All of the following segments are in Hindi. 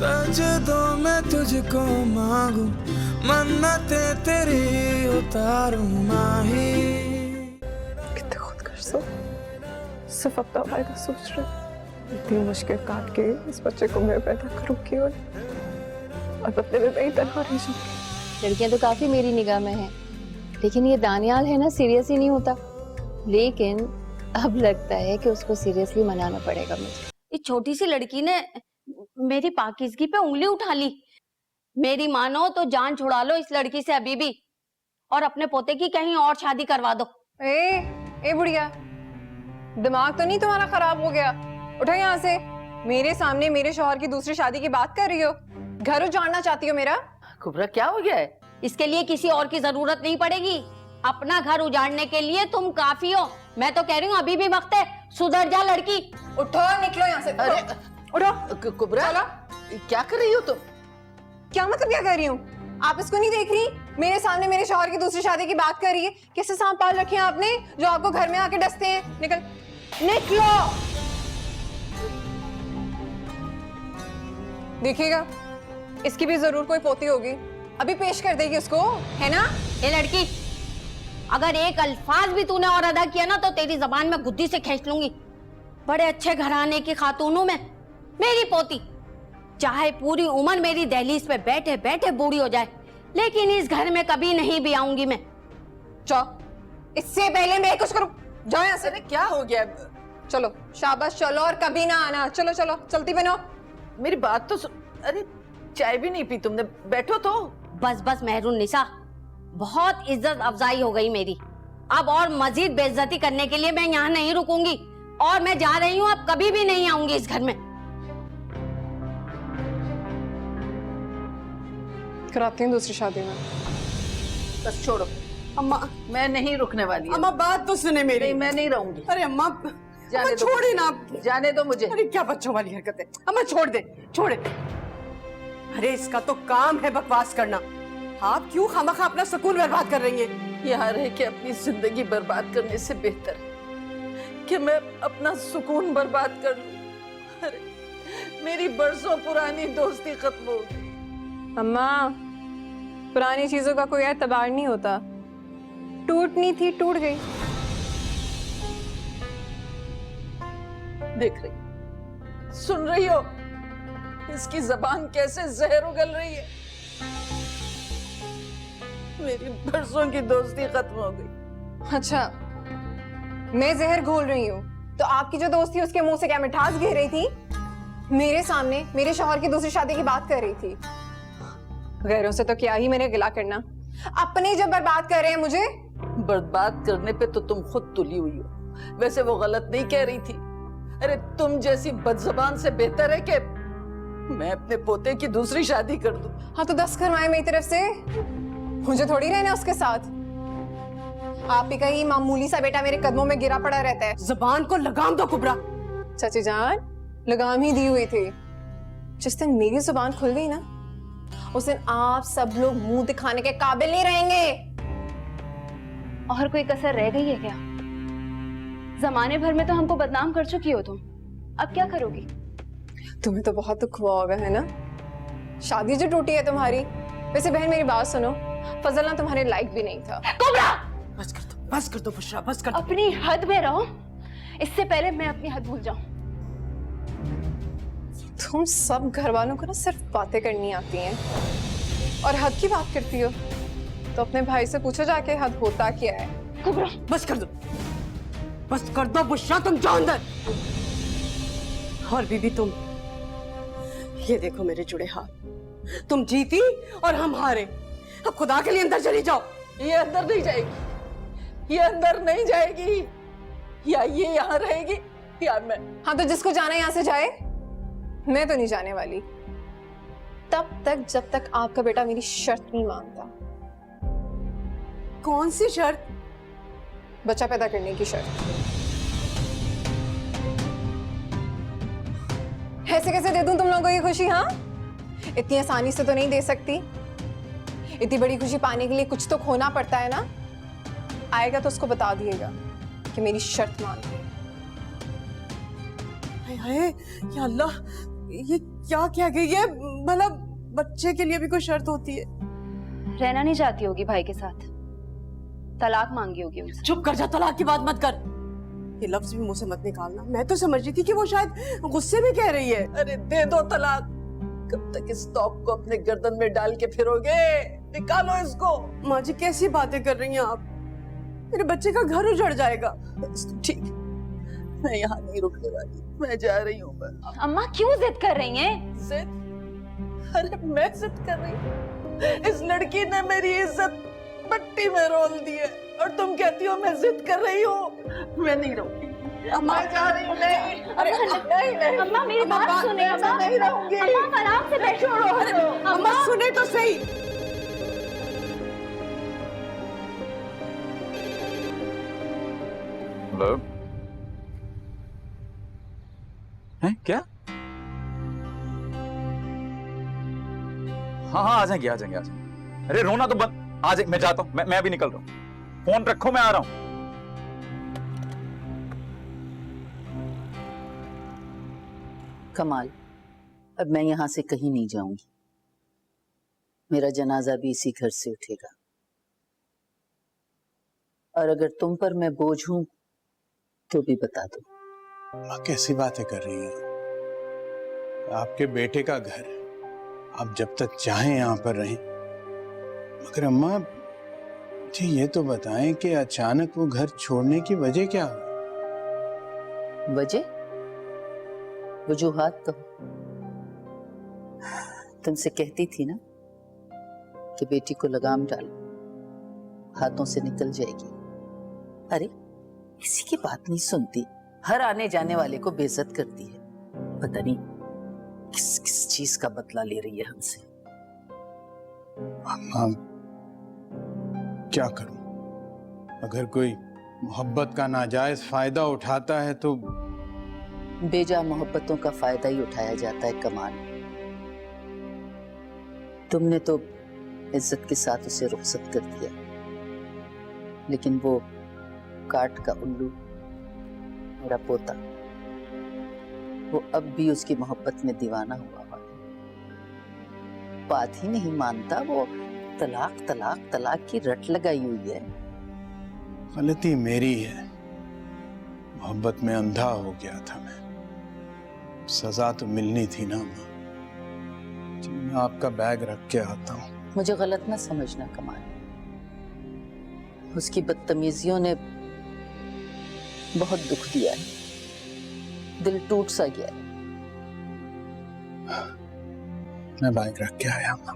सजदों में तुझको मांगू, मन्नतें तेरी उतारूं माही। कितने खुदगर्ज हो, सिर्फ अपना फायदा सोच रहे। इतनी मुश्किल काट के इस बच्चे को मैं पैदा करूंगी और अपने में मैं ही तनहा रह जाऊंगी। लड़कियां तो काफी मेरी निगाह में हैं, लेकिन ये दानियाल है ना, सीरियस ही नहीं होता। लेकिन अब लगता है कि उसको सीरियसली मनाना पड़ेगा मुझे। इस छोटी सी लड़की ने मेरी पाकीज़गी पे उंगली उठा ली। मेरी मानो तो जान छुड़ा लो इस लड़की से अभी भी, और अपने पोते की कहीं और शादी करवा दो। ए बुढ़िया, दिमाग तो नहीं तुम्हारा खराब हो गया? उठो यहाँ से। मेरे सामने मेरे शौहर की दूसरी शादी की बात कर रही हो, घर उजाड़ना चाहती हो मेरा? कुबरा क्या हो गया है? इसके लिए किसी और की जरूरत नहीं पड़ेगी। अपना घर उजाड़ने के लिए तुम काफी हो। मैं तो कह रही हूँ अभी भी वक्त है, सुधर जा लड़की। उठो, निकलो यहाँ से। अरे उठो। कुबरा क्या कर रही हो तुम? क्या मतलब क्या कर रही हूँ? आप इसको नहीं देख रही? मेरे सामने मेरे शौहर की दूसरी शादी की बात कर रही है। कैसे सांप पाल रखे हैं आपने जो आपको घर में आके डसते हैं? निकलो। देखिएगा, इसकी भी जरूर कोई पोती होगी, अभी पेश कर देगी उसको, है ना? ये लड़की, अगर एक अल्फाज भी तूने और अदा किया ना तो तेरी जबान में गुद्दी से खींच लूंगी। बड़े अच्छे घराने की खातून हूं मैं, मेरी पोती चाहे पूरी उम्र मेरी दहलीज पे बैठे बैठे बूढ़ी हो जाए, लेकिन इस घर में कभी नहीं भी आऊंगी मैं। जाओ, इससे पहले मैं कुछ करूं। जाओ यहाँ से। अरे क्या हो गया? चलो, शाबाश, चलो और कभी ना आना। चलो चलो, चलती बनो। मेरी बात तो अरे चाय भी नहीं पी तुमने, बैठो तो। बस बस मेहरून निसा, बहुत इज्जत अफजाई हो गई मेरी। अब और मजीद बेइज्जती करने के लिए मैं यहाँ नहीं रुकूंगी, और मैं जा रही हूँ, अब कभी भी नहीं आऊंगी इस घर में। कराती हूँ दूसरी शादी में। बस छोड़ो अम्मा, मैं नहीं रुकने वाली। अम्मा बात तो सुने मेरी। नहीं, मैं नहीं रहूंगी। अरे अम्मा, जाने दो, छोड़े ना। जाने दो मुझे। अरे क्या बच्चों वाली हरकतें। अम्मा छोड़ दे, छोड़ दे। अरे इसका तो काम है बकवास करना। आप क्यों खामखा अपना सुकून बर्बाद कर रही हैं? यहाँ रह के अपनी जिंदगी बर्बाद करने से बेहतर है कि मैं अपना सुकून बर्बाद कर लूं। अरे मेरी बरसों पुरानी दोस्ती खत्म हो गई। अम्मा, पुरानी चीजों का कोई एतबार नहीं होता। टूटनी थी, टूट गई। देख रही, सुन रही हो इसकी जबान कैसे जहर उगल रही है? मेरी बरसों की दोस्ती खत्म हो गई। अच्छा, मैं जहर घोल रही हूँ तो आपकी जो दोस्त थी उसके मुंह से क्या मिठास गिर रही थी? मेरे सामने मेरे शौहर की दूसरी शादी की बात कर रही थी। गैरों से तो क्या ही मैंने गिला करना, अपने जब बर्बाद कर रहे हैं मुझे। बर्बाद करने पे तो तुम खुद तुली हुई हो। वैसे वो गलत नहीं कह रही थी। अरे तुम जैसी बदजबान से बेहतर है कि मैं अपने पोते की दूसरी शादी कर दूं। हाँ तो 10 करवाए मेरी तरफ से, मुझे थोड़ी रहना उसके साथ। आप ही का ही मामूली सा बेटा मेरे कदमों में गिरा पड़ा रहता है। जुबान को लगाम दो कुबरा। चाची जान, लगाम ही दी हुई थी। जिस दिन मेरी जुबान खुल गई ना, उस दिन आप सब लोग मुंह दिखाने के काबिल नहीं रहेंगे। और कोई कसर रह गई है क्या? जमाने भर में तो हमको बदनाम कर चुकी हो तुम, अब क्या करोगी? तुम्हें तो बहुत दुख हुआ होगा, है ना? शादी जो टूटी है तुम्हारी। वैसे बहन मेरी बात सुनो, फजल ना तुम्हारे लायक भी नहीं था। बस कर दो बुशरा, बस कर दो। अपनी हद में रहो, इससे पहले मैं अपनी हद भूल जाऊं। तुम सब घर वालों को ना सिर्फ बातें करनी आती हैं, और हद की बात करती हो तो अपने भाई से पूछो जाके हद होता क्या है। कुबरा, बस कर दो, बस कर दो बुशरा, तुम जाओ अंदर। और बीबी तुम, ये देखो मेरे जुड़े हाथ। तुम जीती और हम हारे। अब खुदा के लिए अंदर चली जाओ। ये अंदर नहीं जाएगी, ये अंदर नहीं जाएगी। या ये यहाँ रहेगी या मैं। हाँ तो जिसको जाना है यहाँ से जाए, मैं तो नहीं जाने वाली तब तक जब तक आपका बेटा मेरी शर्त नहीं मानता। कौन सी शर्त? बच्चा पैदा करने की शर्त। ऐसे कैसे दे दूं तुम लोगों को ये खुशी? हाँ, इतनी आसानी से तो नहीं दे सकती। इतनी बड़ी खुशी पाने के लिए कुछ तो खोना पड़ता है ना। आएगा तो उसको बता दिएगा कि मेरी शर्त मान ली। हाय हाय, या अल्लाह, ये क्या कह गई है? भला बच्चे के लिए भी कोई शर्त होती है? रहना नहीं चाहती होगी भाई के साथ, तलाक मांगी होगी उनसे। चुप कर जा, तलाक की बात मत कर। ये लफ्ज भी मुंह से मत निकालना। मैं तो समझ रही थी कि वो शायद गुस्से में कह रही है। अरे दे दो तलाक। कब तक इस तौक को अपने गर्दन में डाल के फिरोगे? निकालो इसको। माँ जी कैसी बातें कर रही हैं आप? मेरे बच्चे का घर उजड़ जाएगा। ठीक, मैं यहाँ नहीं रुकने वाली, मैं जा रही हूँ। अम्मा क्यों जिद कर रही हैं? जिद? अरे मैं जिद कर रही हूँ? इस लड़की ने मेरी इज्जत मट्टी में रोल दी है और तुम कहती हो मैं जिद कर रही हूँ। मैं नहीं रहूंगी, अम्मा मैं जा रही हूँ। नहीं, अरे नहीं, अम्मा मेरी बात सुने। मैं नहीं रहूंगी। अम्मा आराम से बैठो। अम्मा सुने तो सही। हेलो, हैं क्या? हाँ हाँ, आ जाएंगे आ जाएंगे आ जाएंगे। अरे रोना तो बंद, आ जाए। मैं जाता हूँ, मैं अभी निकल रहा हूँ। फोन रखो, मैं आ रहा हूँ। कमाल, अब मैं यहाँ से कहीं नहीं जाऊंगी। मेरा जनाजा भी इसी घर से उठेगा। और अगर तुम पर मैं बोझ हूं तो भी बता दो। माँ कैसी बातें कर रही हैं? आपके बेटे का घर, आप जब तक चाहें यहाँ पर रहें। मगर अम्मा मुझे ये तो बताएं कि अचानक वो घर छोड़ने की वजह क्या हुई? वजह? वजूहात तो तुमसे कहती थी ना कि बेटी को लगाम डालो, हाथों से निकल जाएगी। अरे किसी की बात नहीं सुनती, हर आने जाने वाले को बेइज्जत करती है। पता नहीं किस किस चीज का बदला ले रही है हमसे। अम्मा क्या करूं? अगर कोई मोहब्बत का नाजायज फायदा उठाता है तो बेजा मोहब्बतों का फायदा ही उठाया जाता है। कमाल, तुमने तो इज्जत के साथ उसे रुखसत कर दिया, लेकिन वो काट का उल्लू मेरा पोता, वो अब भी उसकी मोहब्बत में दीवाना हुआ है। बात ही नहीं मानता, वो तलाक तलाक तलाक की रट लगाई हुई है। गलती मेरी है, मोहब्बत में अंधा हो गया था मैं। सजा तो मिलनी थी ना अम्मा। मैं आपका बैग रख के आता हूँ। मुझे गलत न समझना कमाल, उसकी बदतमीजियों ने बहुत दुख दिया है, दिल टूट सा गया है। मैं बैग रख के आया अम्मा।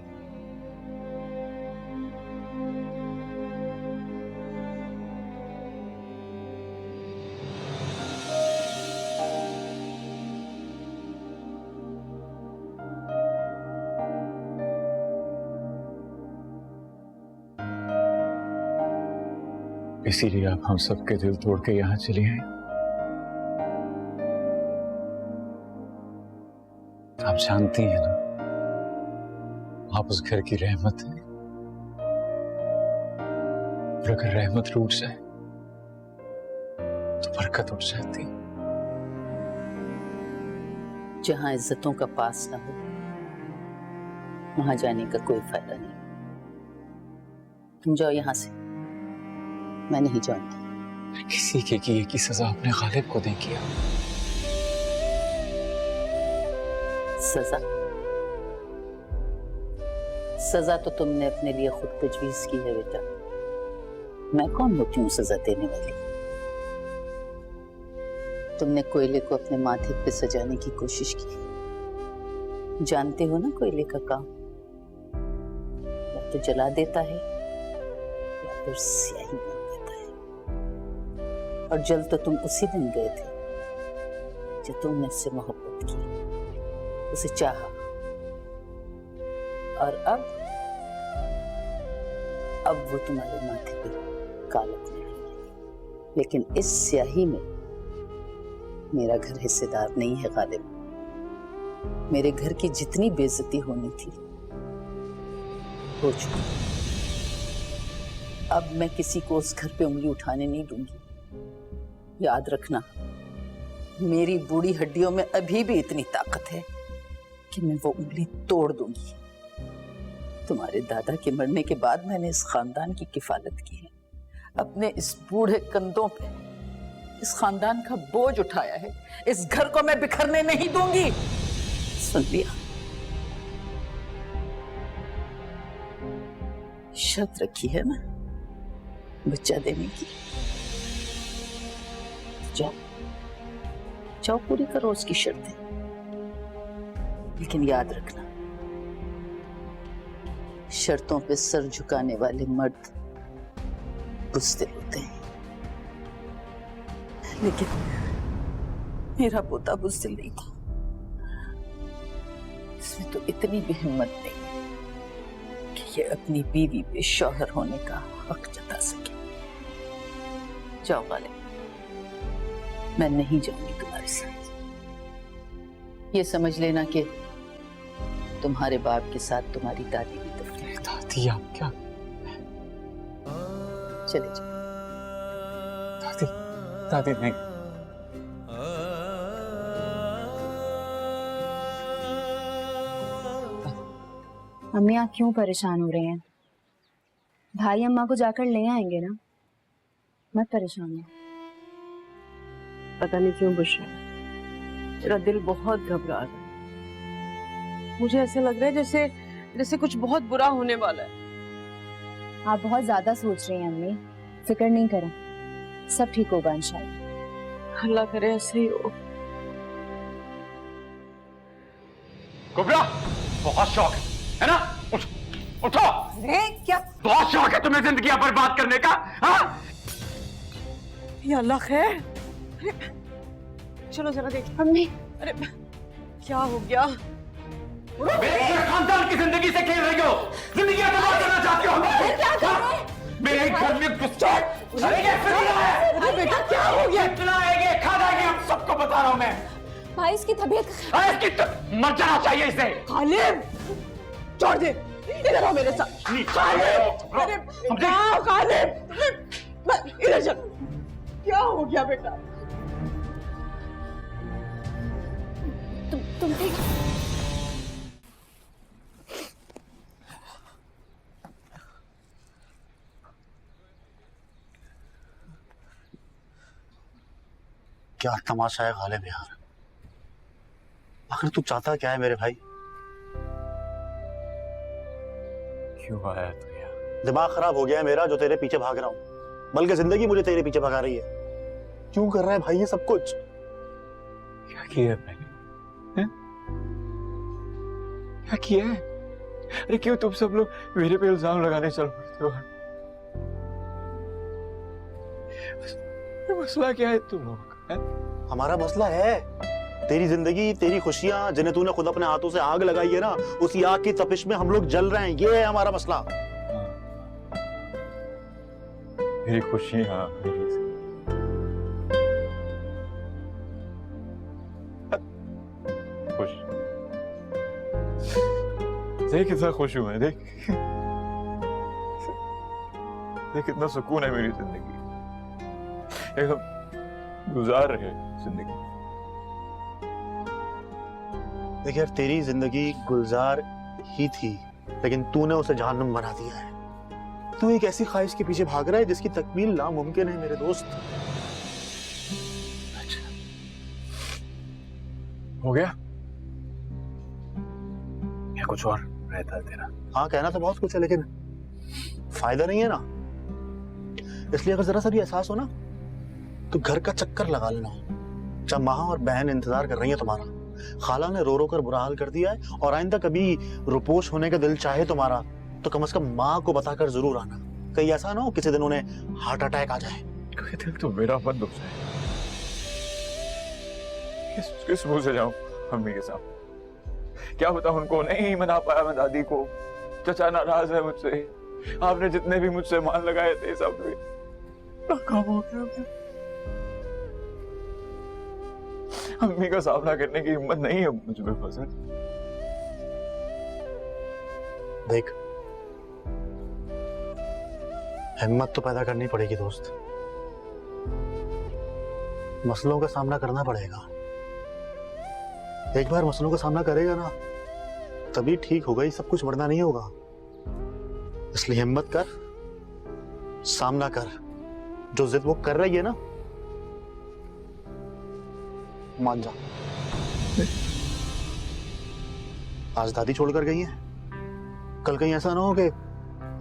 इसीलिए आप हम सबके दिल तोड़ के यहाँ चली आई। आप जानती हैं ना, आप उस घर की रहमत है, और अगर रहमत रूठ जाए तो बरकत उठ जाती। जहां इज्जतों का पास ना हो, वहां जाने का कोई फायदा नहीं। तुम जाओ यहां से, मैं नहीं जाऊंगी। किसी के किए की सजा अपने गालिब को दे किया। सजा? सजा तो तुमने अपने लिए खुद तजवीज की है बेटा। मैं कौन होती हूँ सजा देने वाली? तुमने कोयले को अपने माथे पे सजाने की कोशिश की। जानते हो ना कोयले का काम, या तो जला देता है या फिर स्याही बन देता है। और जल तो तुम उसी दिन गए थे जब तुमने उससे मोहब्बत की, उसे चाहा, और अब वो तुम्हारे माथे पे कालक नहीं है। लेकिन इस स्याही में मेरा घर हिस्सेदार नहीं है गालिब। मेरे घर की जितनी बेइज्जती होनी थी हो चुकी। अब मैं किसी को उस घर पे उंगली उठाने नहीं दूंगी। याद रखना, मेरी बूढ़ी हड्डियों में अभी भी इतनी ताकत है कि मैं वो उंगली तोड़ दूंगी। तुम्हारे दादा के मरने के बाद मैंने इस खानदान की किफालत की है, अपने इस बूढ़े कंधों पे इस खानदान का बोझ उठाया है। इस घर को मैं बिखरने नहीं दूंगी। सुन लिया? शर्त रखी है ना बच्चा देने की। जाओ जाओ, पूरी करो उसकी शर्तें, लेकिन याद रखना शर्तों पे सर झुकाने वाले मर्द बुज़दिल होते हैं, लेकिन मेरा पोता बुज़दिल नहीं था। इसमें तो इतनी भी हिम्मत नहीं कि ये अपनी बीवी पे शौहर होने का हक जता सके। जाओ गालिब, मैं नहीं जाऊंगी तुम्हारे साथ। ये समझ लेना कि तुम्हारे बाप के साथ तुम्हारी दादी भी दफन है। दादी आप क्या? चले जाओ। दादी दादी नहीं। अम्मी आप क्यों परेशान हो रहे हैं? भाई अम्मा को जाकर ले आएंगे ना, मत परेशान हो। पता नहीं क्यों बुशरा, मेरा दिल बहुत घबरा रहा है। मुझे ऐसा लग रहा है जैसे जैसे कुछ बहुत बुरा होने वाला है। आप बहुत ज्यादा सोच रही हैं अम्मी, फिक्र नहीं करें, सब ठीक होगा इंशाल्लाह। अल्लाह करे ऐसे ही हो। कुबरा, बहुत शौक है ना? उठो। अरे क्या? बहुत शौक है तुम्हें जिंदगी बर्बाद करने का, हाँ? या अल्लाह खैर। चलो जरा देख। अम्मी अरे क्या हो गया? मेरे खानदान की जिंदगी से खेल रही हो, जिंदगी बर्बाद करना चाहती हो। क्या कर रहे हैं? मेरे घर में गुस्सा अरे ये फितना है। अरे बेटा क्या हो गया? इतना आएंगे, खा जाएंगे, हम सबको बता रहा हूं मैं। भाई इसकी तबीयत अरे इसकी मर जाना चाहिए इसे। गालिब छोड़ दे, इधर आओ मेरे साथ। गालिब, अरे आओ गालिब, इधर चल। क्या हो गया बेटा? तुम ठीक? क्या तमाशा है गालिब यार, आखिर तू चाहता क्या है मेरे भाई? क्यों आया तू यार? दिमाग खराब हो गया है मेरा जो तेरे पीछे भाग रहा हूं, बल्कि जिंदगी मुझे तेरे पीछे भगा रही है। क्यों कर रहा है भाई ये सब कुछ? क्या किया है मैंने? क्या किया है? अरे क्यों तुम सब लोग मेरे पे इल्जाम लगाने चल पड़ते हो? मसला क्या है तुम लोग का? हमारा मसला है तेरी जिंदगी, तेरी खुशियां जिन्हें तूने खुद अपने हाथों से आग लगाई है ना, उसी आग की तपिश में हम लोग जल रहे हैं। ये है हमारा मसला। मेरी खुशियां, मेरी खुश, देख कितना खुश हूं मैं, देख कितना सुकून है मेरी जिंदगी, एकदम गुजार रहे जिंदगी। देखिए यार, तेरी जिंदगी गुलजार ही थी, लेकिन तूने उसे जहन्नुम बना दिया है। तू एक ऐसी ख्वाहिश के पीछे भाग रहा है जिसकी तकमील नामुमकिन है मेरे दोस्त। अच्छा हो गया या कुछ और रहता है तेरा? हाँ, कहना तो बहुत कुछ है लेकिन फायदा नहीं है ना, इसलिए अगर जरा सा भी एहसास हो ना तो घर का चक्कर लगा लेना। जब माँ और बहन इंतजार कर रही है तुम्हारा, खाला ने रो रो कर बुरा हाल कर दिया है, और आइंदा कभी रुपोश होने का दिल चाहे तुम्हारा तो कम से कम माँ को बताकर जरूर आना। कहीं ऐसा ना हो किसी दिन उन्हें हार्ट अटैक आ जाए। दिल तो मेरा बंद हो जाए, किस मुंह से जाऊं मम्मी के साथ? क्या बताऊं उनको? नहीं मना पाया मैं दादी को, चचा नाराज है मुझसे, आपने जितने भी मुझसे मान लगाए थे सब नाकाम हो गया। अम्मी का सामना करने की हिम्मत नहीं है मुझ में फसन। देख, हिम्मत तो पैदा करनी पड़ेगी दोस्त, मसलों का सामना करना पड़ेगा। एक बार मसलों का सामना करेगा ना तभी ठीक होगा ये सब कुछ, वरना नहीं होगा। इसलिए हिम्मत कर, सामना कर। जो जिद वो कर रही है ना, मान जा। आज दादी छोड़कर गई है, कल कहीं ऐसा ना हो कि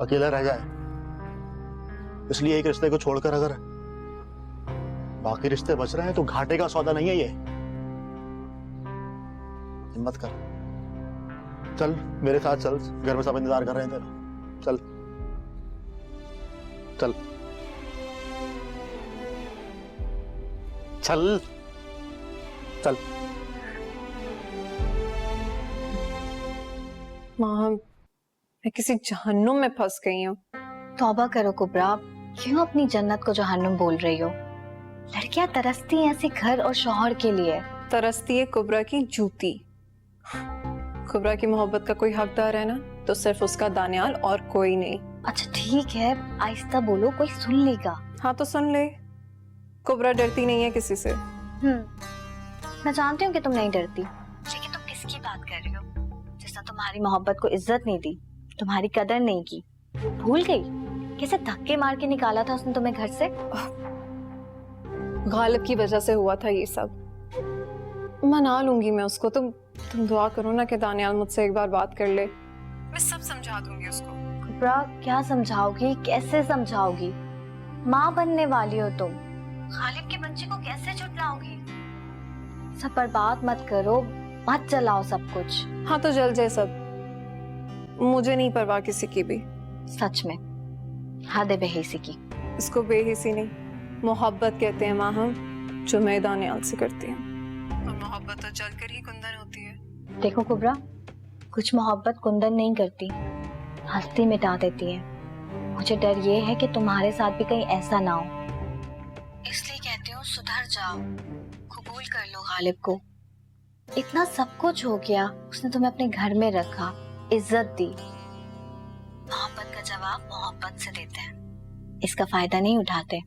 अकेला रह जाए। इसलिए एक रिश्ते को छोड़कर अगर बाकी रिश्ते बच रहे हैं तो घाटे का सौदा नहीं है ये। हिम्मत कर, चल मेरे साथ चल, घर में सब इंतजार कर रहे हैं तेरा। चल चल चल चल। माँ, मैं किसी जहन्नुम में फंस गई हूँ। तौबा करो कुबरा, क्यों अपनी जन्नत को जहन्नुम बोल रही हो? लड़कियां तरसती हैं ऐसे घर और शौहर के लिए। तरसती है कुबरा की जूती। कुबरा की मोहब्बत का कोई हकदार है ना, तो सिर्फ उसका दानियाल और कोई नहीं। अच्छा ठीक है, आहिस्ता बोलो, कोई सुन लेगा। हाँ तो सुन ले, कुबरा डरती नहीं है किसी से। मैं जानती हूँ कि तुम नहीं डरती, लेकिन तुम किसकी बात कर रही हो? जिसने तुम्हारी मोहब्बत को इज्जत नहीं दी, तुम्हारी कदर नहीं की, भूल गई कैसे धक्के मार के निकाला था उसने तुम्हें घर से? गालिब की वजह से हुआ था ये सब। मना लूंगी मैं उसको। तुम दुआ करो ना कि दानियाल मुझसे एक बार बात कर ले, मैं सब समझा दूंगी उसको। कुबरा, क्या समझाओगी, कैसे समझाओगी? माँ बनने वाली हो तुम, गालिब के बच्चे को कैसे झुठलाओगी? सब बर्बाद मत करो, मत जलाओ सब कुछ। हाँ तो जल जाए सब, मुझे नहीं परवाह किसी की भी। सच में हद है बेहिसी की। इसको बेहिसी नहीं, मोहब्बत कहते हैं माँ हम, जो मैं दानियाल से करती हूँ। और मोहब्बत तो जलकर ही कुंदन होती है। देखो कुबरा, कुछ मोहब्बत कुंदन नहीं करती, हस्ती मिटा देती है। मुझे डर ये है कि तुम्हारे साथ भी कहीं ऐसा ना हो, इसलिए कहती हूँ सुधर जाओ, कबूल कर लो गालिब को। इतना सब कुछ हो गया, उसने तुम्हें अपने घर में रखा, इज्जत दी। मोहब्बत का जवाब मोहब्बत से देते हैं, इसका फायदा नहीं उठाते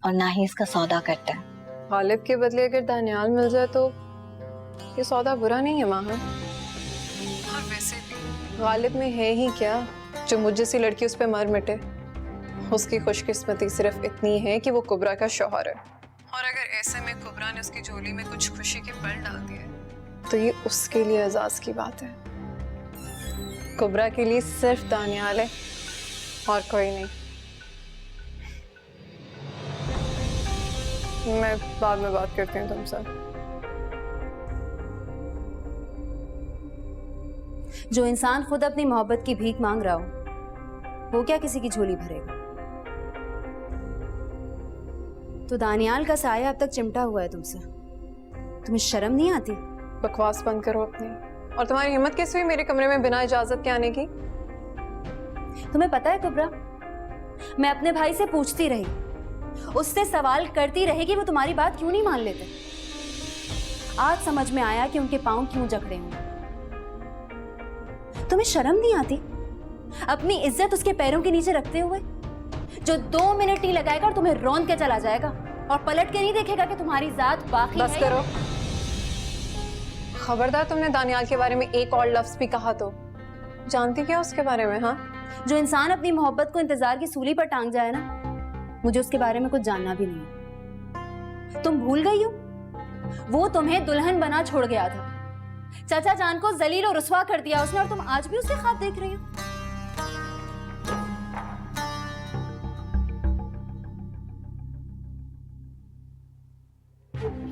और ना ही इसका सौदा करते हैं। गालिब के बदले अगर दानियाल मिल जाए तो ये सौदा बुरा नहीं है माँ। और वैसे भी गालिब में है ही क्या जो मुझ जैसी लड़की उस पर मर मिटे। उसकी खुशकिस्मती सिर्फ इतनी है कि वो कुबरा का शौहर है, और अगर ऐसे में कुबरा ने उसकी झोली में कुछ खुशी के पल डाल दिए तो ये उसके लिए एजाज की बात है। कुबरा के लिए सिर्फ दानियाल है और कोई नहीं। मैं बाद में बात करती हूँ तुमसे। जो इंसान खुद अपनी मोहब्बत की भीख मांग रहा हो, वो क्या किसी की झोली भरेगा? तो दानियाल का साया अब तक चिमटा हुआ है तुमसे, तुम्हें शर्म नहीं आती? बकवास बंद करो अपनी। और तुम्हारी हिम्मत कैसे हुई मेरे कमरे में बिना इजाजत के आने की? तुम्हें पता है कुबरा, मैं अपने भाई से पूछती रही, उससे सवाल करती रही कि वो तुम्हारी बात क्यों नहीं मान लेते। आज समझ में आया कि उनके पांव क्यों जकड़े हुए। तुम्हें शर्म नहीं आती अपनी इज्जत उसके पैरों के नीचे रखते हुए, जो 2 मिनट नहीं लगाएगा और तुम्हें रौंद के चला जाएगा और पलट के नहीं देखेगा कि तुम्हारी जात बाकी बस है। करो। खबरदार तुमने दानियाल के बारे में एक और लफ्ज भी कहा तो। जानती क्या उसके बारे में? हाँ, जो इंसान अपनी मोहब्बत को इंतजार की सूली पर टांग जाए ना, मुझे उसके बारे में कुछ जानना भी नहीं। तुम भूल गई हो, वो तुम्हें दुल्हन बना छोड़ गया था, चाचा जान को जलील और रुसवा कर दिया उसने, और तुम आज भी उसके ख्वाब देख रही हो।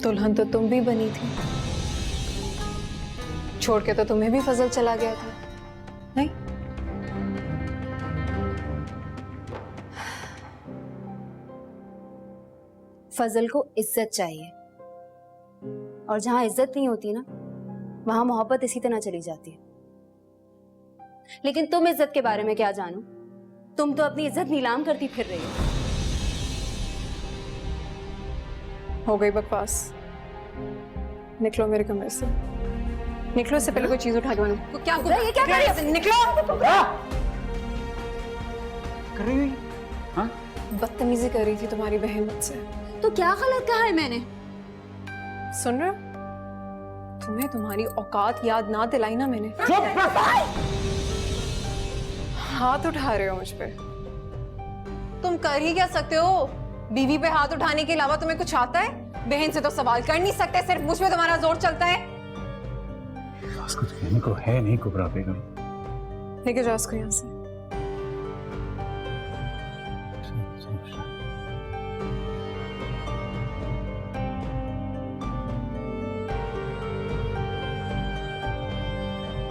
दुल्हन तो तुम भी बनी थी, छोड़ के तो तुम्हें भी फजल चला गया था, नहीं? फजल को इज्जत चाहिए, और जहां इज्जत नहीं होती ना, वहां मोहब्बत इसी तरह चली जाती है। लेकिन तुम इज्जत के बारे में क्या जानो? तुम तो अपनी इज्जत नीलाम करती फिर रही हो। हो गई बकवास, निकलो मेरे कमरे से, निकलो। इससे पहले कोई चीज उठा के मानो। क्या ये क्या कर रही है? निकलो। कर रही हुई? हाँ? बदतमीजी कर रही थी तुम्हारी बहन मुझसे। तो क्या गलत कहा है मैंने? सुन रहे हो? तुम्हें तुम्हारी औकात याद ना दिलाई ना मैंने। हाथ उठा रहे हो मुझ पे। तुम कर ही क्या सकते हो? बीवी पे हाथ उठाने के अलावा तुम्हें कुछ आता है? बहन से तो सवाल कर नहीं सकते, सिर्फ मुझ पे तुम्हारा जोर चलता है। कुछ कहने को है नहीं कुबरा बेगम। लेके जाओ उसको यहाँ से।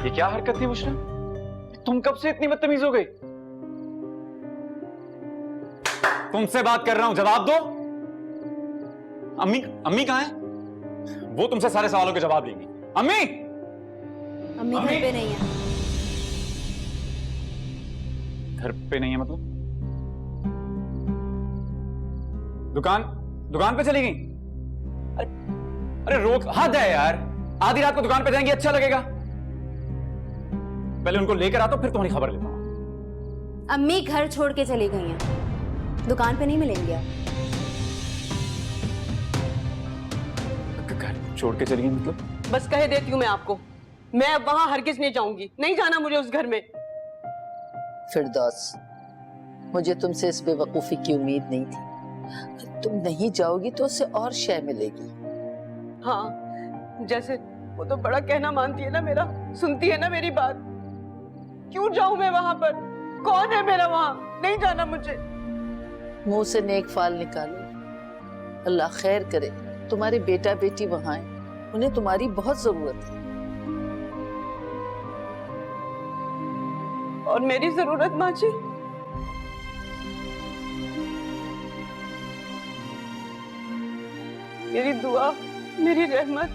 ये क्या हरकत थी मुश्रा? तुम कब से इतनी बदतमीज हो गई? तुमसे बात कर रहा हूं, जवाब दो। अम्मी, अम्मी कहां है? वो तुमसे सारे सवालों के जवाब देंगी। अम्मी, अम्मी घर पे नहीं है। घर पे नहीं है मतलब? दुकान पे चली गई? अरे रोक, हद है यार। आधी रात को दुकान पे जाएंगी, अच्छा लगेगा? पहले उनको लेकर आता हूं, फिर तुम्हारी खबर लेता हूं। अम्मी घर छोड़ के चली गई हैं, दुकान पे नहीं मिलेंगे आप। घर छोड़ के चली गई मतलब? बस कह देती हूँ मैं आपको, मैं अब वहां हरगिज नहीं जाऊंगी, नहीं जाना मुझे उस घर में। फिरदौस, मुझे तुमसे इस बेवकूफी की उम्मीद नहीं थी। तुम नहीं जाओगी तो उसे और शय मिलेगी। हाँ, जैसे वो तो बड़ा कहना मानती है ना मेरा, सुनती है ना मेरी बात। क्यों जाऊं मैं वहां पर? कौन है मेरा वहां? नहीं जाना मुझे। मुंह से नेक फाल निकालो। अल्लाह खैर करे, तुम्हारे बेटा बेटी वहां हैं, उन्हें तुम्हारी बहुत जरूरत है। और मेरी जरूरत माँ जी? मेरी दुआ, मेरी रहमत,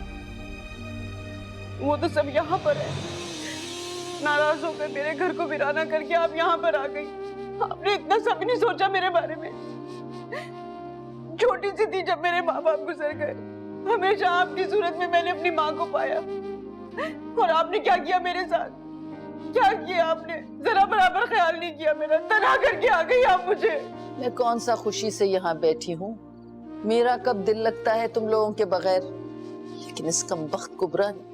वो तो सब यहाँ पर है। नाराज होकर मेरे घर को वीराना करके आप यहाँ पर आ गई। आपने इतना सब नहीं सोचा मेरे बारे में। छोटी सी थी जब मेरे माँ बाप गुजर गए, हमेशा आपकी सूरत में मैंने अपनी माँ को पाया। और आपने क्या किया मेरे साथ? क्या किया आपने? जरा बराबर ख्याल नहीं किया मेरा। तनहा करके आ गई आप मुझे। मैं कौन सा खुशी से यहाँ बैठी हूँ? मेरा कब दिल लगता है तुम लोगों के बगैर? लेकिन इस कमबख्त कुबरा ने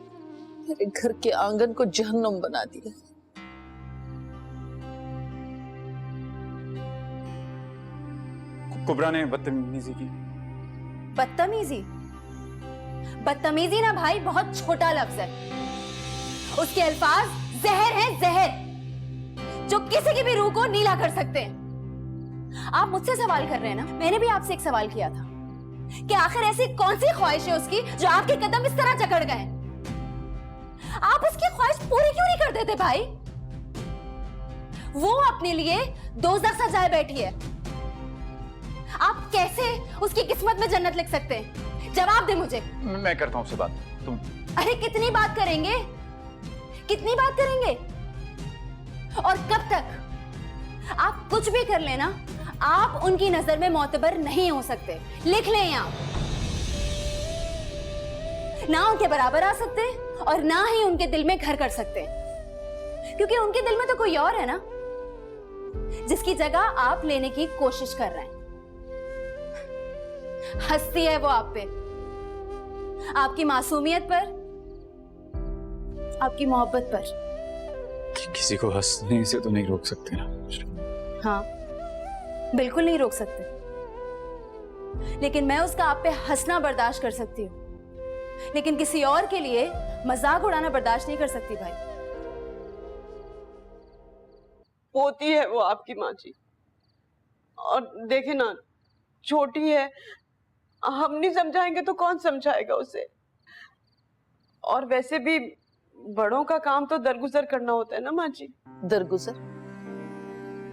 मेरे घर के आंगन को जहन्नुम बना दिया। कुबरा ने बदतमीजी की। बदतमीजी? बदतमीजी ना भाई बहुत छोटा लफ्ज है। उसके अल्फाज जहर हैं, जहर, जो किसी की भी रूह को नीला कर सकते हैं। आप मुझसे सवाल कर रहे हैं ना, मैंने भी आपसे एक सवाल किया था कि आखिर ऐसी कौन सी ख्वाहिश है उसकी जो आपके कदम इस तरह जकड़ गए? आप उसकी ख्वाहिश पूरी क्यों नहीं कर देते भाई? वो अपने लिए दोज़ख सजाए बैठी है, आप कैसे उसकी किस्मत में जन्नत लिख सकते हैं? जवाब दे मुझे। मैं करता हूँ उससे बात। तुम अरे कितनी बात करेंगे, कितनी बात करेंगे? और कब तक? आप कुछ भी कर लेना, आप उनकी नजर में मोतबर नहीं हो सकते। लिख लें आप, ना उनके बराबर आ सकते और ना ही उनके दिल में घर कर सकते, क्योंकि उनके दिल में तो कोई और है ना, जिसकी जगह आप लेने की कोशिश कर रहे हैं। हंसती है वो आप पे, आपकी मासूमियत पर, आपकी मोहब्बत पर। किसी को हंसने से तो नहीं रोक सकते ना। हाँ, बिल्कुल नहीं रोक सकते, लेकिन मैं उसका आप पे हंसना बर्दाश्त कर सकती हूँ, लेकिन किसी और के लिए मजाक उड़ाना बर्दाश्त नहीं कर सकती भाई। पोती है वो आपकी माँ जी, और देखे ना, छोटी है, हम नहीं समझाएंगे तो कौन समझाएगा उसे? और वैसे भी बड़ों का काम तो दरगुजर करना होता है ना माँ जी। दरगुजर?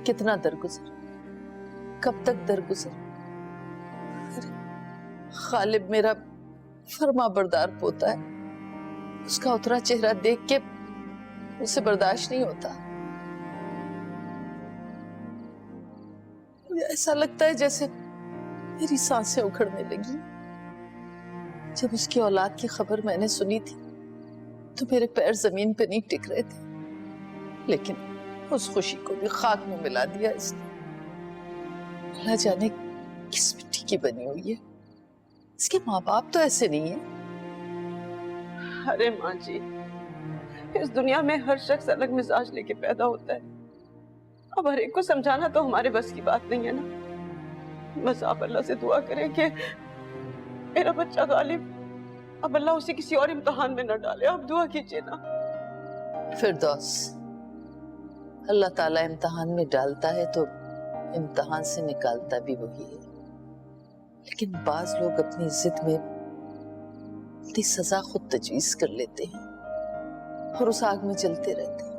कितना दरगुजर? कब तक दरगुजर? खालिब मेरा फरमा बरदार पोता है, उसका उतरा चेहरा देख के उसे बर्दाश्त नहीं होता। मुझे ऐसा लगता है जैसे मेरी सांसें उखड़ने लगी। जब उसकी औलाद की खबर मैंने सुनी थी तो मेरे पैर जमीन पे नहीं टिक रहे थे, लेकिन उस खुशी को भी खाक में मिला दिया इसने। अल्लाह जाने किस मिट्टी की बनी हुई है। इसके माँ बाप तो ऐसे नहीं है। अरे माँ जी, इस दुनिया में हर शख्स अलग मिजाज लेके पैदा होता है। अब हर एक को समझाना तो हमारे बस की बात नहीं है ना। बस आप अल्लाह से दुआ करें कि मेरा बच्चा गालिब, अब अल्लाह उसे किसी और इम्तिहान में न डाले। आप दुआ कीजिए ना। फिरदौस, अल्लाह ताला इम्तिहान में डालता है तो इम्तिहान से निकालता भी वही है। लेकिन बाज लोग अपनी जिद में अपनी सजा खुद तजवीज कर लेते हैं और उस आग में जलते रहते हैं।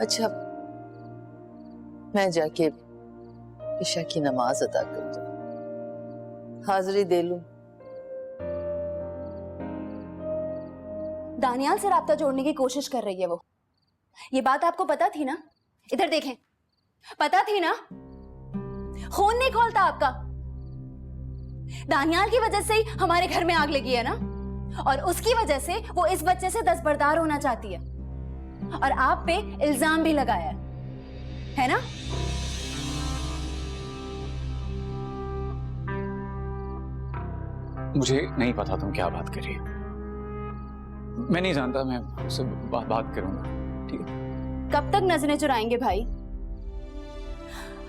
अच्छा, मैं जाके ईशा की नमाज अदा कर दूं, हाजिरी दे लूं। दानियाल से राब्ता जोड़ने की कोशिश कर रही है वो। ये बात आपको पता थी ना? इधर देखें, पता थी ना? खून नहीं खोलता आपका। दानियाल की वजह से ही हमारे घर में आग लगी है ना, और उसकी वजह से वो इस बच्चे से दस्तबरदार होना चाहती है और आप पे इल्जाम भी लगाया है ना? मुझे नहीं पता तुम क्या बात कर रही हो। मैं नहीं जानता, मैं उससे बात करूंगा, ठीक है? कब तक नजरें चुराएंगे भाई?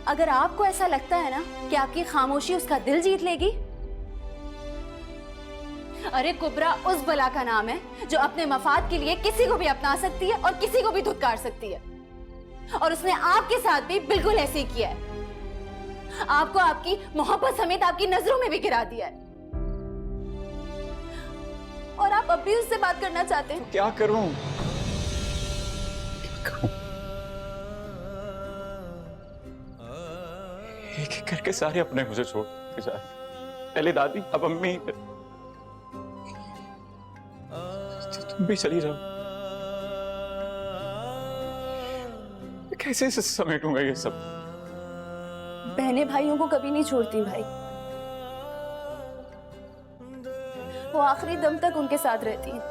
अगर आपको ऐसा लगता है ना कि आपकी खामोशी उसका दिल जीत लेगी, अरे कुबरा उस बला का नाम है जो अपने मफाद के लिए किसी को भी अपना सकती है और किसी को भी धुतकार सकती है, और उसने आपके साथ भी बिल्कुल ऐसे ही किया है। आपको आपकी मोहब्बत समेत आपकी नजरों में भी गिरा दिया है, और आप अब भी उससे बात करना चाहते हैं। क्या करूं? एक एक करके सारे अपने मुझे छोड़ के जा रहे। पहले दादी, अब अम्मी, तो तुम भी चली जाओ। कैसे समेटूंगा ये सब? बहनें भाइयों को कभी नहीं छोड़ती भाई, वो आखिरी दम तक उनके साथ रहती है,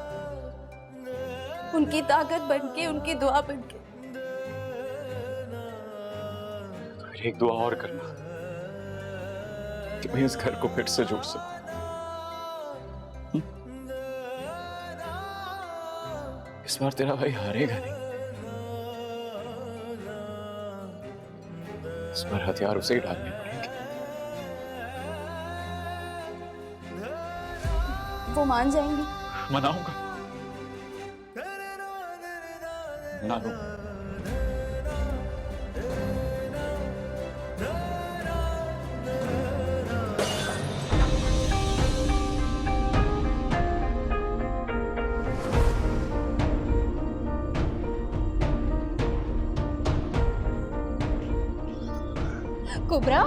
उनकी ताकत बनके, उनकी दुआ बनके। एक दुआ और करना कि मैं इस घर को फिर से जोड़ सकूं। इस बार तेरा भाई हारेगा नहीं। इस बार हथियार उसे ही डालने पड़ेंगे। वो मान जाएंगी? मनाऊंगा, मना लूंगा। कुबरा,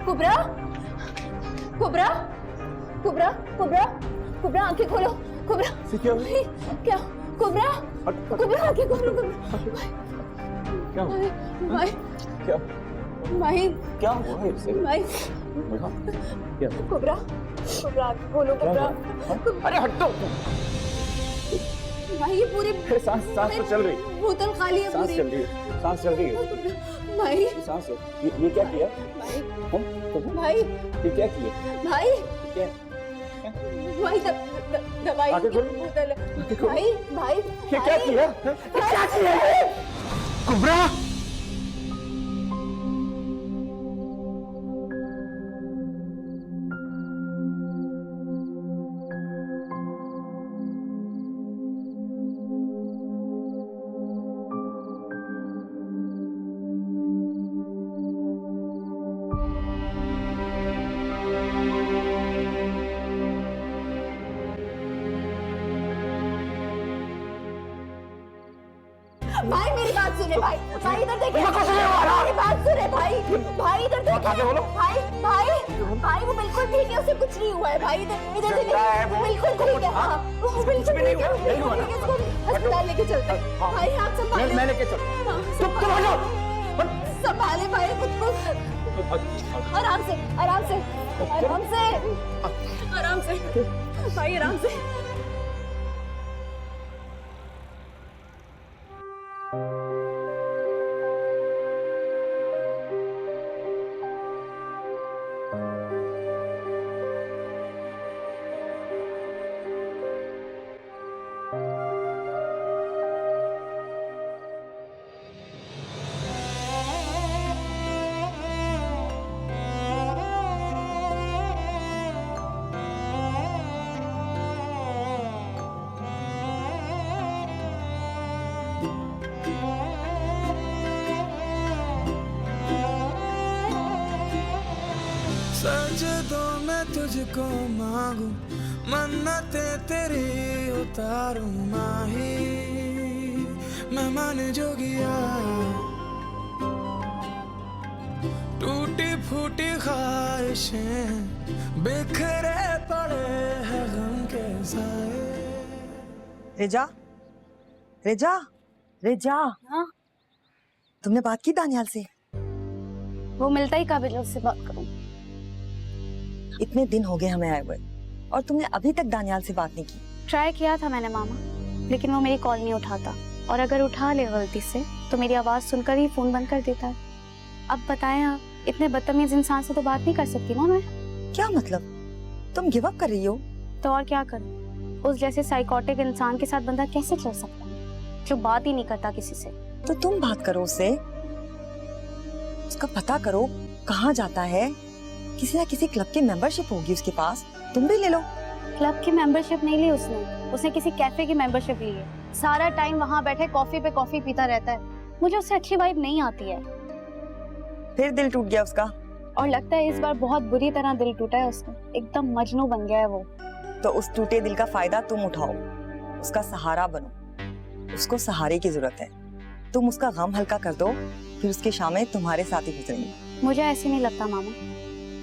कुबरा, कुबरा, कुबरा, कुबरा, कुबरा, आंखें खोलो। कुबरा, क्या? कुबरा, कुबरा, आंखें खोलो। क्या भाई, क्या भाई, क्या हुआ इसे? भाई, क्या? कुबरा, कुबरा, आंखें खोलो। कुबरा, अरे हट दो। भाई ये पूरी सांस तो चल रही, बोतल खाली है, सांस पूरी चल रही है, सांस चल रही है भाई। सांस है। ये क्या किया भाई, ये क्या किया भाई, क्या? भाई दवाई आगे की खोलो। बोतल है। भाई, भाई, ये क्या किया? क्या किया कुबरा? भाई मेरी बात सुने भाई, भाई इधर देखिए, मेरी बात सुने भाई, भाई इधर देखिए, भाई, भाई, भाई वो बिल्कुल ठीक है, उसे कुछ नहीं हुआ है भाई। इधर देखिए, बिल्कुल ठीक है, हाँ, वो बिल्कुल ठीक है, बिल्कुल ठीक है, इसको अस्पताल लेके चलते हैं। भाई आप संभाले, मैं लेके चल। संभाले भाई खुद को, आराम से, आराम से, आराम से, आराम से, भाई आराम से। तुझको मांगू, मन्नते तेरी उतारूं माही, मैं मान जोगिया। टूटी फूटी ख्वाहिशें बिखरे पड़े हैं गम के साए। रेजा, रेजा, रेजा। हाँ? तुमने बात की दानियाल से? वो मिलता ही काबिल है, उससे बात करूं। इतने दिन हो गए हमें आए हुए और तुमने अभी तक दानियाल से बात नहीं की। ट्राई किया था मैंने मामा, लेकिन वो मेरी कॉल नहीं उठाता, और अगर उठा ले गलती से तो मेरी आवाज सुनकर ही फोन बंद कर देता है। अब बताएं आप, इतने बदतमीज इंसान से तो बात नहीं कर सकती ना मैं। क्या मतलब? तुम गिव अप कर रही हो? तो और क्या करूं? उस जैसे साइकोटिक इंसान के साथ बंदा कैसे चल सकता है जो बात ही नहीं करता किसी से? तो तुम बात करो उससे, उसका पता करो कहाँ जाता है। किसी ना किसी क्लब की मेंबरशिप होगी उसके पास, तुम भी ले लो। क्लब की मेंबरशिप नहीं ली उसने किसी कैफे की मेंबरशिप ली है। सारा टाइम वहाँ बैठे कॉफी पे कॉफी पीता रहता है। मुझे उससे अच्छी वाइब नहीं आती है। फिर दिल टूट गया उसका? और लगता है इस बार बहुत बुरी तरह दिल टूटा है उसका, एकदम मजनू बन गया है वो। तो उस टूटे दिल का फायदा तुम उठाओ, उसका सहारा बनो। उसको सहारे की जरूरत है। तुम उसका गम हल्का कर दो, फिर उसकी शामें तुम्हारे साथ ही गुजरेंगी। मुझे ऐसे नहीं लगता मामा,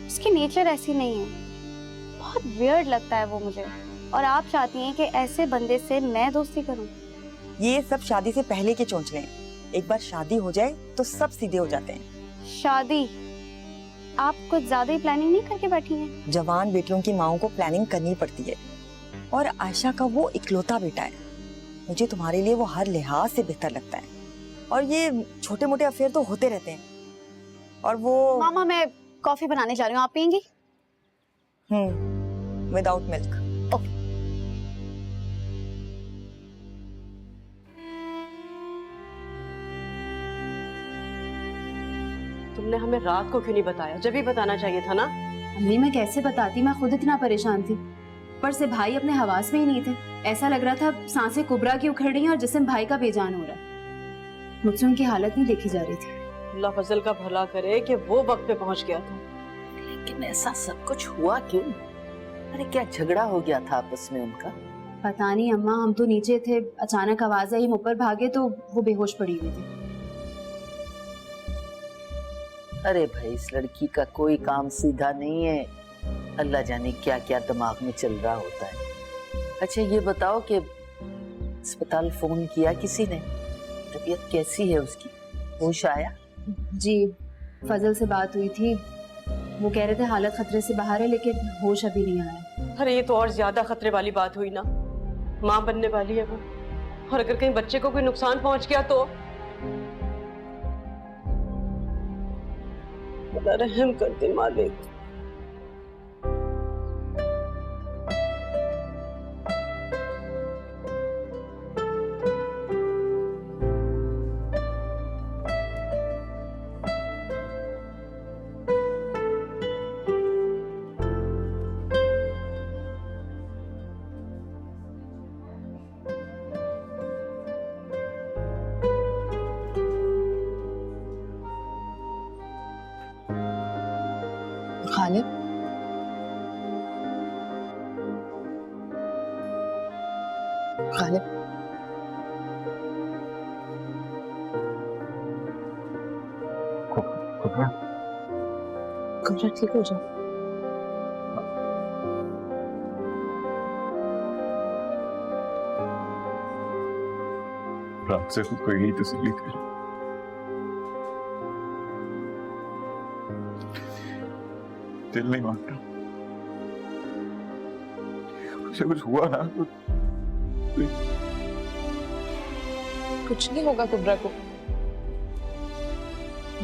उसकी नेचर ऐसी नहीं है। बहुत वियर्ड लगता है वो मुझे। और आप चाहती हैं कि ऐसे बंदे से मैं दोस्ती करूं? ये सब शादी से पहले के चोंचले हैं। एक बार शादी हो जाए तो सब सीधे हो जाते हैं। शादी? आप कुछ ज्यादा ही प्लानिंग नहीं करके बैठी हैं? जवान बेटियों की माओं को प्लानिंग करनी पड़ती है, और आयशा का वो इकलौता बेटा है। मुझे तुम्हारे लिए वो हर लिहाज से बेहतर लगता है। और ये छोटे मोटे अफेयर तो होते रहते हैं। और वो मामा, मैं कॉफी बनाने जा रही हूँ, आप पियेंगी? Without milk. तुमने हमें रात को क्यों नहीं बताया? जब ही बताना चाहिए था ना। अम्मी, मैं कैसे बताती, मैं खुद इतना परेशान थी। पर से भाई अपने हवास में ही नहीं थे। ऐसा लग रहा था सांसें कुबरा की उखड़ रही हैं और जिस्म भाई का बेजान हो रहा है। मुझसे उनकी हालत नहीं देखी जा रही थी। अल्लाह फजल का भला करे कि वो वक्त पे पहुंच गया था। लेकिन ऐसा सब कुछ हुआ क्यों? अरे क्या झगड़ा हो गया था आपस में उनका? पता नहीं अम्मा, हम तो नीचे थे, अचानक आवाज आई, हम ऊपर भागे तो वो बेहोश पड़ी हुई थी। अरे भाई, इस लड़की का कोई काम सीधा नहीं है। अल्लाह जाने क्या क्या दिमाग में चल रहा होता है। अच्छा ये बताओ कि अस्पताल फोन किया किसी ने? तबीयत कैसी है उसकी? होश आया? जी, फजल से बात हुई थी। वो कह रहे थे हालत खतरे से बाहर है, लेकिन होश अभी नहीं आया। अरे ये तो और ज्यादा खतरे वाली बात हुई ना। माँ बनने वाली है वो, और अगर कहीं बच्चे को कोई नुकसान पहुंच गया तो अल्लाह रहम कर दे मालिक। खालिद, खालिद, कुबरा ठीक हो जाओ। रात से खुद को यही तसल्ली थी। दिल नहीं मानता। उसे कुछ हुआ ना तो कुछ नहीं होगा कुबरा को।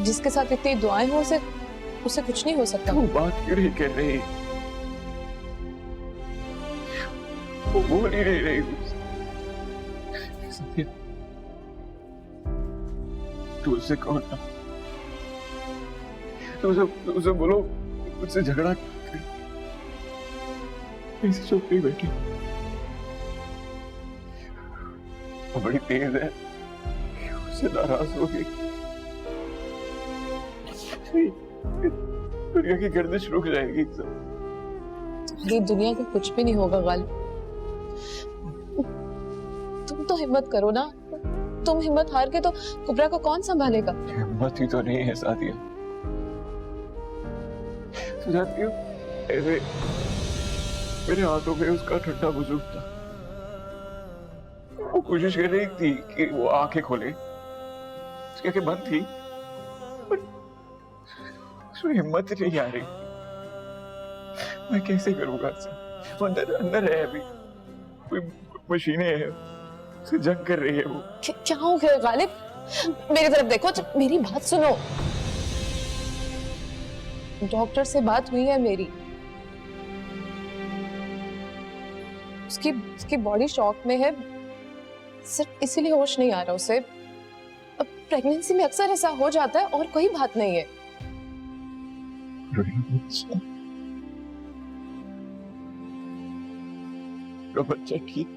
जिसके साथ इतनी दुआएं हो उसे कुछ नहीं हो सकता। वो बात क्यों नहीं कह रही? वो बोल ही नहीं रही। तू उससे कहो ना, उसे बोलो मुझसे झगड़ा कर। ऐसे चुप नहीं बैठी। वो बड़ी तेज है, उससे नाराज हो गई। दुनिया की गर्दिश रुक जाएगी सब। ये दुनिया का कुछ भी नहीं होगा गालिब। तुम तो हिम्मत करो ना, तुम हिम्मत हार के तो कुबरा को कौन संभालेगा? हिम्मत ही तो नहीं है सादिया। तो जानती हो, ऐसे मेरे हाथों में उसका ठंडा बुजुर्ग था। वो कोशिश कर रही थी कि वो आंखें खोले, उसकी आंखें बंद थी, उसमें हिम्मत ही नहीं आ रही। मैं कैसे करूंगा? वो अंदर अंदर है, अभी कोई मशीनें हैं, उससे जंग कर रही है वो। क्या हो गया गालिब? मेरी तरफ देखो, मेरी बात सुनो। डॉक्टर से बात हुई है मेरी, उसकी बॉडी शॉक में है, सिर्फ इसीलिए होश नहीं आ रहा उसे। अब प्रेगनेंसी में अक्सर ऐसा हो जाता है और कोई बात नहीं है। बच्चा ठीक